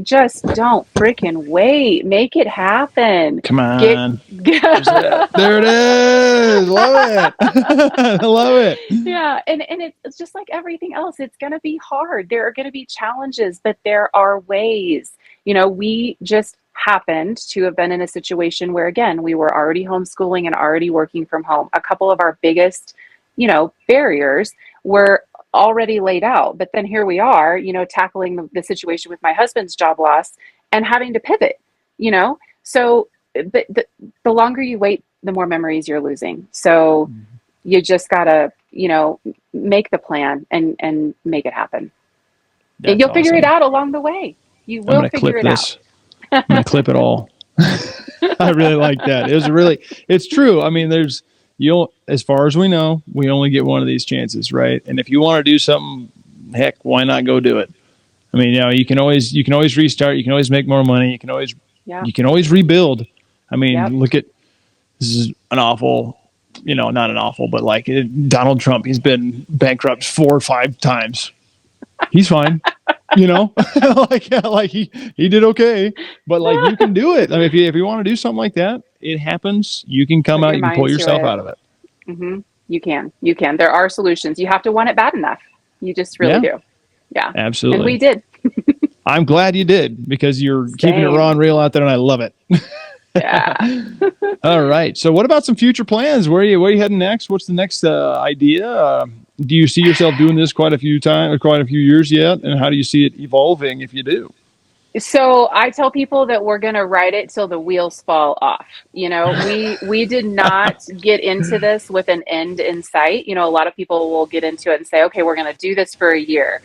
Just don't freaking wait. Make it happen.
Come on. There it is. Love it. I love it.
Yeah. And it's just like everything else. It's going to be hard. There are going to be challenges, but there are ways. We just happened to have been in a situation where, again, we were already homeschooling and already working from home. A couple of our biggest, barriers were already laid out. But then here we are, tackling the situation with my husband's job loss and having to pivot, So but the longer you wait, the more memories you're losing. So you just gotta, make the plan and make it happen. And you'll figure it out along the way. You will figure it out.
I'm going to clip it all. I really like that. It's true. I mean, as far as we know, we only get one of these chances, right? And if you want to do something, heck, why not go do it? I mean, you can always restart. You can always make more money. You can always rebuild. I mean, look at, this is an awful, not an awful, but like Donald Trump, he's been bankrupt 4 or 5 times. He's fine. like he did okay, but like you can do it. I mean, if you want to do something like that, it happens. You can come out, you can pull yourself out of it.
Mm-hmm. You can. There are solutions. You have to want it bad enough. You just really do. Yeah,
absolutely.
And we did.
I'm glad you did, because you're keeping it raw and real out there, and I love it.
Yeah.
All right. So what about some future plans? Where are you heading next? What's the next idea? Do you see yourself doing this quite a few years yet? And how do you see it evolving if you do?
So I tell people that we're going to ride it till the wheels fall off. We did not get into this with an end in sight. A lot of people will get into it and say, okay, we're going to do this for a year.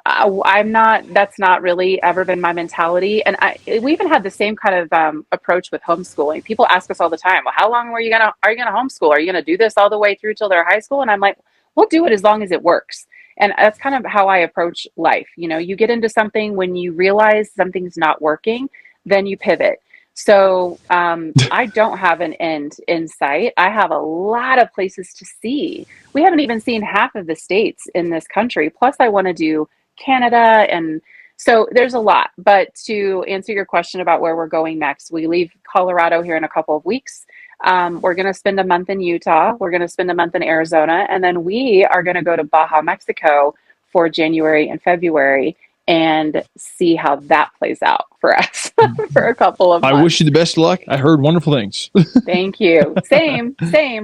That's not really ever been my mentality. And we even had the same kind of approach with homeschooling. People ask us all the time, well, how long are you going to homeschool? Are you going to do this all the way through till they're high school? And I'm like, we'll do it as long as it works. And that's kind of how I approach life. You get into something when you realize something's not working, then you pivot. So I don't have an end in sight. I have a lot of places to see. We haven't even seen half of the states in this country. Plus I want to do Canada. And so there's a lot. But to answer your question about where we're going next, we leave Colorado here in a couple of weeks. We're going to spend a month in Utah. We're going to spend a month in Arizona. And then we are going to go to Baja, Mexico for January and February and see how that plays out for us for a couple of months.
I wish you the best of luck. I heard wonderful things.
Thank you. Same.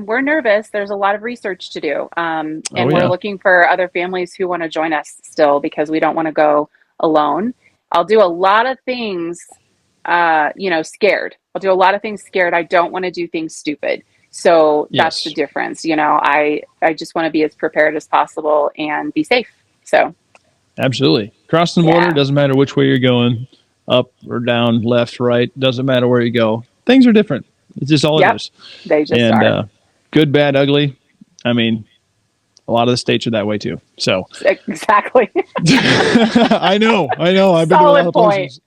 We're nervous. There's a lot of research to do. We're looking for other families who want to join us still, because we don't want to go alone. I'll do a lot of things, scared. I'll do a lot of things scared. I don't want to do things stupid. So that's the difference. I just want to be as prepared as possible and be safe. So.
Absolutely. Crossing the border, doesn't matter which way you're going, up or down, left, right, doesn't matter where you go. Things are different. It's just all it is.
They just are.
Good, bad, ugly. I mean, a lot of the states are that way too. So
exactly.
I know. I've been to a lot of places.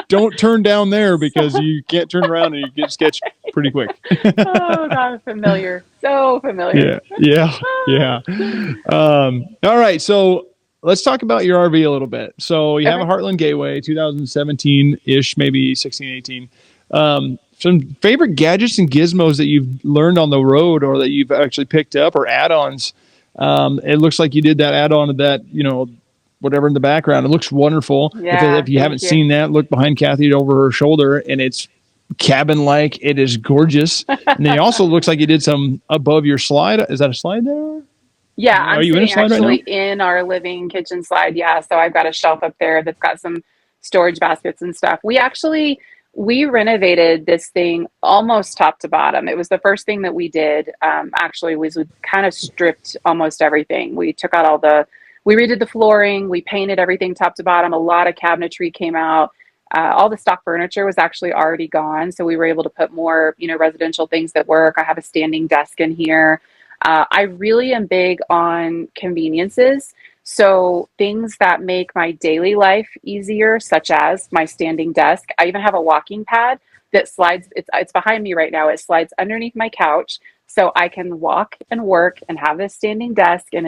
Don't turn down there, because you can't turn around and you get sketched pretty quick.
Oh God, familiar. So familiar.
Yeah. All right. So let's talk about your RV a little bit. So you have a Heartland Gateway, 2017-ish, maybe 16, 18. Some favorite gadgets and gizmos that you've learned on the road, or that you've actually picked up, or add-ons. It looks like you did that add-on to that, whatever in the background. It looks wonderful.
Yeah,
if you haven't seen that, look behind Kathy over her shoulder, and it's cabin-like. It is gorgeous. And then it also looks like you did some above your slide. Is that a slide there?
Yeah,
Are
I'm
you in a
sitting
slide right now?
actually in our living kitchen slide. Yeah, so I've got a shelf up there that's got some storage baskets and stuff. We renovated this thing almost top to bottom. It was the first thing that we did. Actually, was we kind of stripped almost everything. We took out we redid the flooring, we painted everything top to bottom. A lot of cabinetry came out. All the stock furniture was actually already gone, so we were able to put more, residential things that work. I have a standing desk in here. I really am big on conveniences. So things that make my daily life easier, such as my standing desk. I even have a walking pad that slides. It's behind me right now. It slides underneath my couch, so I can walk and work and have this standing desk. And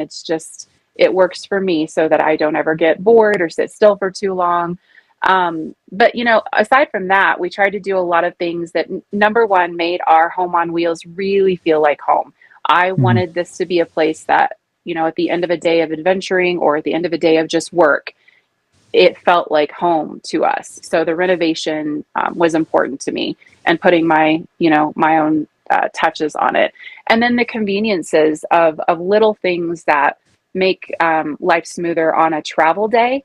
it works for me so that I don't ever get bored or sit still for too long. But aside from that, we tried to do a lot of things that, number one, made our home on wheels really feel like home. I
Mhm.
wanted this to be a place that, at the end of a day of adventuring or at the end of a day of just work, it felt like home to us. So the renovation was important to me, and putting my own touches on it. And then the conveniences of little things that make life smoother on a travel day,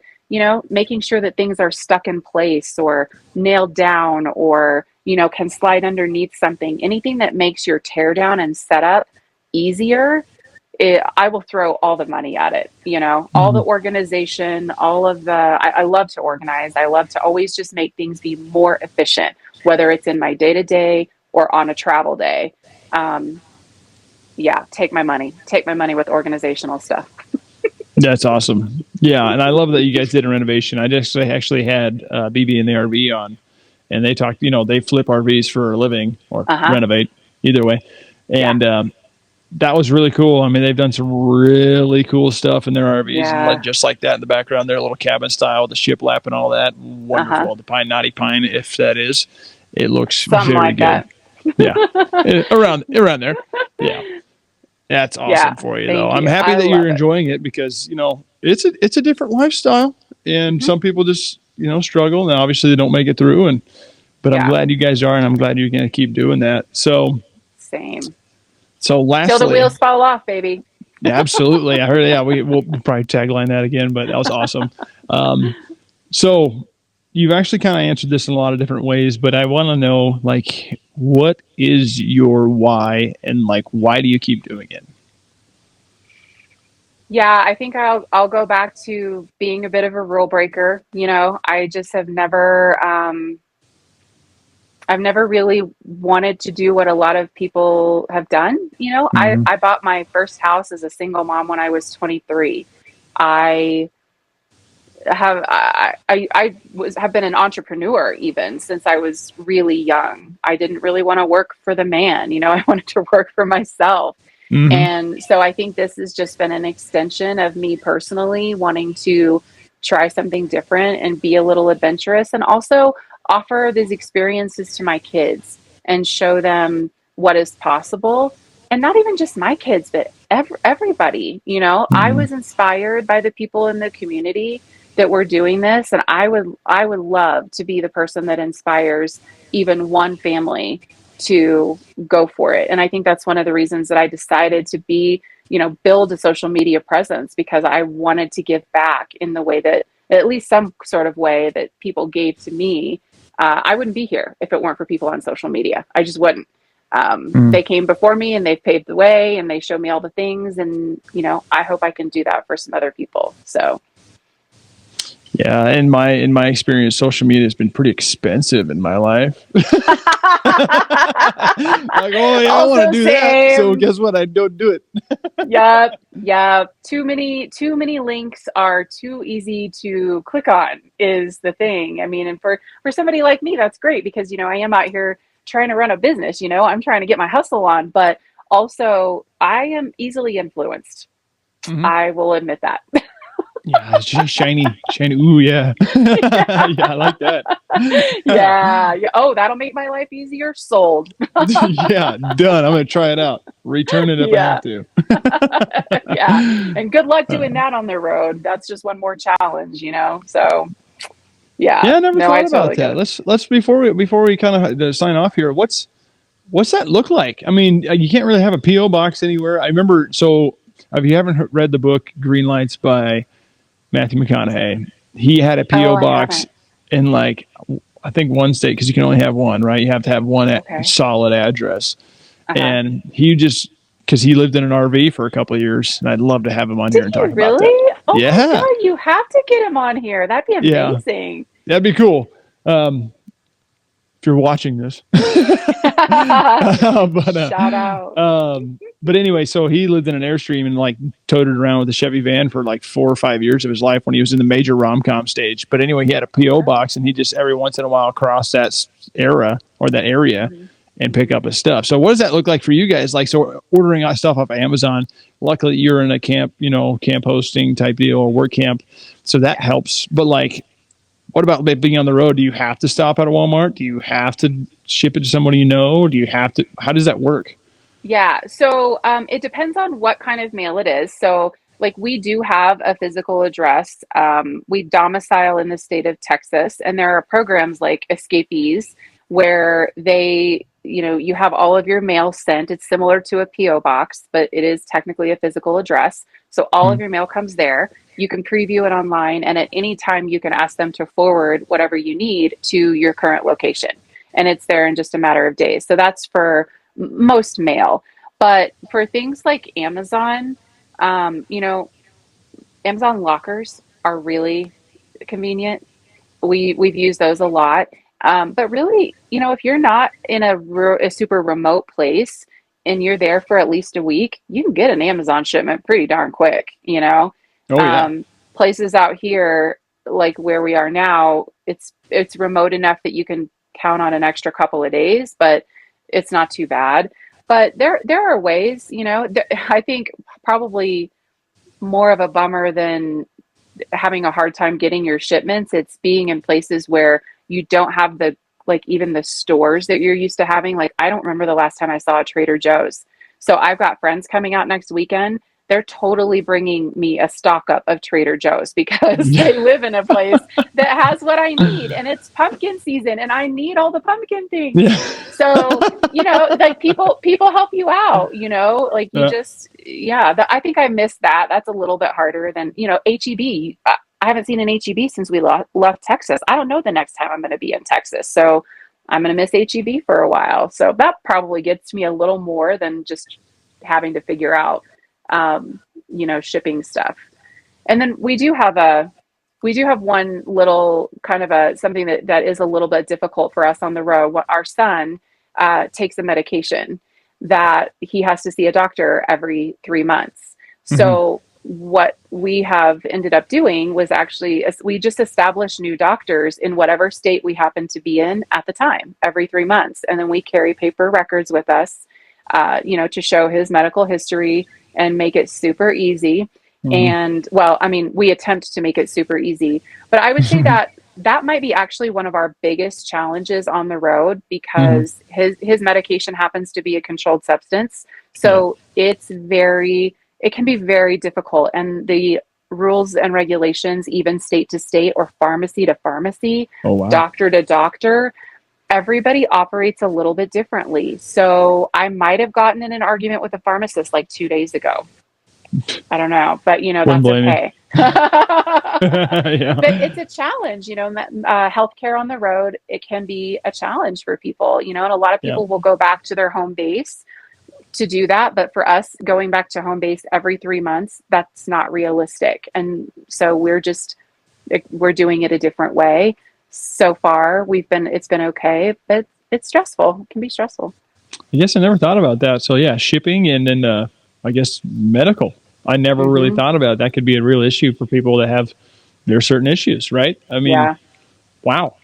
making sure that things are stuck in place or nailed down or, can slide underneath something. Anything that makes your tear down and setup easier, I will throw all the money at it, all the
Mhm.
organization, I love to organize. I love to always just make things be more efficient, whether it's in my day to day or on a travel day. Um, yeah, take my money with organizational stuff.
That's awesome. Yeah, and I love that you guys did a renovation. I just actually had BB and the RV on, and they talked. They flip RVs for a living or
Uh-huh.
renovate, either way.
Yeah.
And that was really cool. I mean, they've done some really cool stuff in their RVs, and
Yeah.
just like that in the background, their little cabin style, the shiplap and all that.
Uh-huh.
Wonderful. The pine, knotty pine, if that is, it looks
Something
very
like
good.
that.
Yeah, around there. Yeah. That's
Yeah.
awesome for you, though.
Thank
I'm
you.
happy
I
that you're
love it.
enjoying it because it's a different lifestyle, and
Hmm.
some people just struggle, and obviously they don't make it through. But I'm
Yeah.
glad you guys are, and I'm glad you're going to keep doing that.
Same.
So
Till the
lastly,
wheels fall off, baby.
yeah, absolutely, I heard. Yeah, we'll probably tagline that again, but that was awesome. Um, so you've actually kind of answered this in a lot of different ways, but I want to know, like, what is your why, and like, why do you keep doing it?
Yeah, I think I'll go back to being a bit of a rule breaker. I just have never I've never really wanted to do what a lot of people have done. I
Mm-hmm.
I bought my first house as a single mom when I was 23. I have been an entrepreneur even since I was really young. I didn't really want to work for the man, I wanted to work for myself.
Mm-hmm.
And so I think this has just been an extension of me personally wanting to try something different and be a little adventurous, and also offer these experiences to my kids and show them what is possible. And not even just my kids, but everybody. I
Mm-hmm.
was inspired by the people in the community that were doing this, and I would love to be the person that inspires even one family to go for it. And I think that's one of the reasons that I decided to build a social media presence, because I wanted to give back in the way that, at least some sort of way, that people gave to me. I wouldn't be here if it weren't for people on social media. I just wouldn't. They came before me and they've paved the way and they showed me all the things. And, I hope I can do that for some other people. So,
Yeah, in my experience, social media has been pretty expensive in my life. Like, oh yeah, I want to
also
do that. So
same.
guess what? I don't do it.
Yep, yep. Too many links are too easy to click on is the thing. I mean, and for somebody like me, that's great because I am out here trying to run a business, I'm trying to get my hustle on, but also I am easily influenced.
Mm-hmm.
I will admit that.
Yeah, it's just shiny, shiny. Ooh, yeah, yeah, I like that.
Yeah. Yeah. Oh, that'll make my life easier. Sold.
Yeah, done. I'm gonna try it out. Return it if I have
Yeah.
to.
Yeah. And good luck
Uh,
doing that on the road. That's just one more challenge. So Yeah.
Yeah, I never
No, I
thought about
totally get
that.
it.
Let's before we kind of sign off here. What's that look like? I mean, you can't really have a PO box anywhere. I remember. So if you haven't read the book Green Lights by Matthew McConaughey, he had a
Oh,
PO
I
box
haven't.
in like I think one state because you can only have one, right? You have to have one
Okay.
solid address,
Uh-huh.
and he just because he lived in an RV for a couple of years, and I'd love to have him on here
Did
and
he
talk about that.
really? Oh my
Yeah,
God, you have to get him on here. That'd be
yeah,
amazing.
that'd be cool. If you're watching this, but
Shout out.
but anyway, so he lived in an Airstream and like toted around with a Chevy van for like 4 or 5 years of his life when he was in the major rom-com stage. But anyway, he had a PO box and he just every once in a while cross that era or that area
Mhm.
and pick up his stuff. So what does that look like for you guys? Like, so ordering stuff off of Amazon, luckily you're in a camp, camp hosting type deal or work camp. So that
Yeah.
helps. But like, what about being on the road? Do you have to stop at a Walmart? Do you have to ship it to someone you know? Do you have to, how does that work?
Yeah. So it depends on what kind of mail it is. So, like, we do have a physical address. We domicile in the state of Texas, and there are programs like Escapees where you have all of your mail sent. It's similar to a P.O. box, but it is technically a physical address. So, all of
Mm.
your mail comes there. You can preview it online, and at any time, you can ask them to forward whatever you need to your current location. And it's there in just a matter of days. So, that's for most mail. But for things like Amazon, um, you know, Amazon lockers are really convenient. We've used those a lot. But really, if you're not in a super remote place and you're there for at least a week, you can get an Amazon shipment pretty darn quick.
Oh yeah.
Um, Places out here like where we are now, it's remote enough that you can count on an extra couple of days, but it's not too bad. But there are ways, I think probably more of a bummer than having a hard time getting your shipments. It's being in places where you don't have the like even the stores that you're used to having. Like I don't remember the last time I saw a Trader Joe's. So I've got friends coming out next weekend. They're totally bringing me a stock up of Trader Joe's because
Yeah.
they live in a place that has what I need and it's pumpkin season and I need all the pumpkin things.
Yeah.
So, like people help you out, like you
Yeah.
just yeah, I think I missed that. That's a little bit harder than, HEB. I haven't seen an HEB since we left Texas. I don't know the next time I'm going to be in Texas. So I'm going to miss HEB for a while. So that probably gets me a little more than just having to figure out, shipping stuff. And then we do have one little kind of something that is a little bit difficult for us on the road. Our son takes a medication that he has to see a doctor every 3 months.
Mhm.
So what we have ended up doing was actually we just establish new doctors in whatever state we happen to be in at the time every 3 months, and then we carry paper records with us, to show his medical history and make it super easy.
Mhm.
And well, I mean, we attempt to make it super easy, but I would say that that might be actually one of our biggest challenges on the road
Mhm.
because his medication happens to be a controlled substance.
Yeah.
So it can be very difficult, and the rules and regulations, even state to state or pharmacy to pharmacy,
Oh wow.
doctor to doctor, everybody operates a little bit differently. So I might have gotten in an argument with a pharmacist like 2 days ago. I don't know, but
Wouldn't
that's
blame you.
okay. But
Yeah.
it's a challenge, healthcare on the road. It can be a challenge for people, and a lot of
Yeah.
people will go back to their home base to do that. But for us, going back to home base every 3 months, that's not realistic. And so we're doing it a different way. So far, it's been okay, but it's stressful. It can be stressful.
I guess I never thought about that. So yeah, shipping and then I guess medical. I never really
Hmm.
thought about it. That could be a real issue for people that have their certain issues, right? I mean,
Yeah.
wow.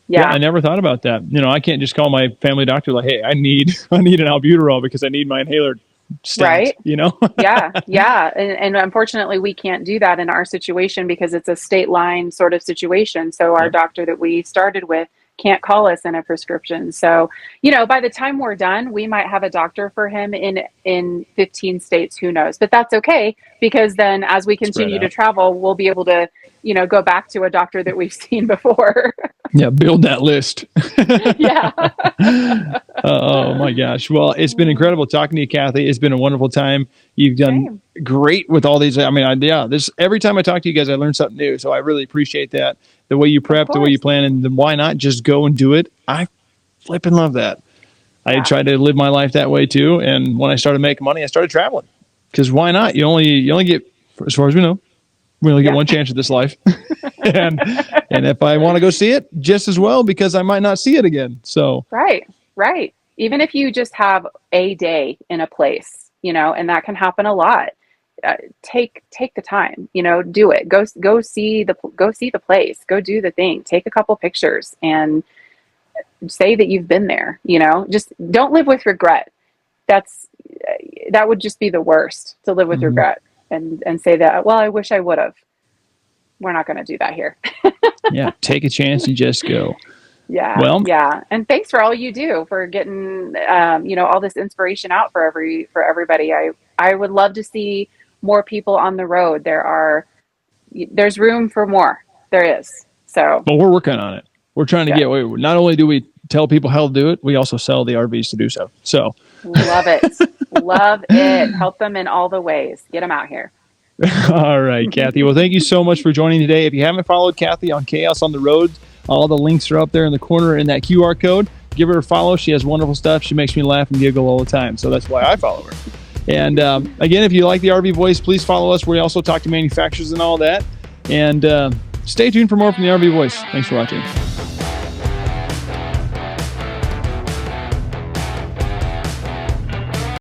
Yeah, I
Yeah.
never thought about that. I can't just call my family doctor like, "Hey, I need I need an albuterol because I need my inhaler stat."
Right. Yeah, yeah. And unfortunately, we can't do that in our situation because it's a state line sort of situation. So our
Yep.
doctor that we started with can't call us in a prescription. So, by the time we're done, we might have a doctor for him in 15 states, who knows? But that's okay, because then as we
Spread
continue to
out.
travel, we'll be able to, go back to a doctor that we've seen before.
Yeah, build that list.
Yeah.
Oh my gosh. Well, it's been incredible talking to you, Kathy. It's been a wonderful time. You've done
Same.
great with all these. I mean, this every time I talk to you guys, I learn something new. So I really appreciate that. The way you
Of
prep, the way you
course.
plan, and then why not just go and do it? I flipping love that. I
Yeah.
try to live my life that way too. And when I started making money, I started traveling, because why not? You only get, as far as we only get one chance at this life. and if I want to go see it, just as well, because I might not see it again. So
Right. Right. Even if you just have a day in a place, and that can happen a lot. Take the time, do it. Go see the place. Go do the thing. Take a couple pictures and say that you've been there. Just don't live with regret. That would just be the worst, to live with regret and say that, well, I wish I would have. We're not going to do that here.
yeah, take a chance and just go.
Yeah.
Well,
Yeah. And thanks for all you do for getting, all this inspiration out for everybody. I would love to see more people on the road. There's room for more. There is. So,
but we're working on it. We're trying to
Yeah.
not only do we tell people how to do it, we also sell the RVs to do so. So
love it. Love it. Help them in all the ways. Get them out here.
all right, Kathy. Well, thank you so much for joining today. If you haven't followed Kathy on Chaos on the Road, all the links are up there in the corner in that QR code. Give her a follow. She has wonderful stuff. She makes me laugh and giggle all the time. So that's why I follow her. And again, if you like the RV Voice, please follow us. We also talk to manufacturers and all that. And stay tuned for more from the RV Voice. Thanks for watching.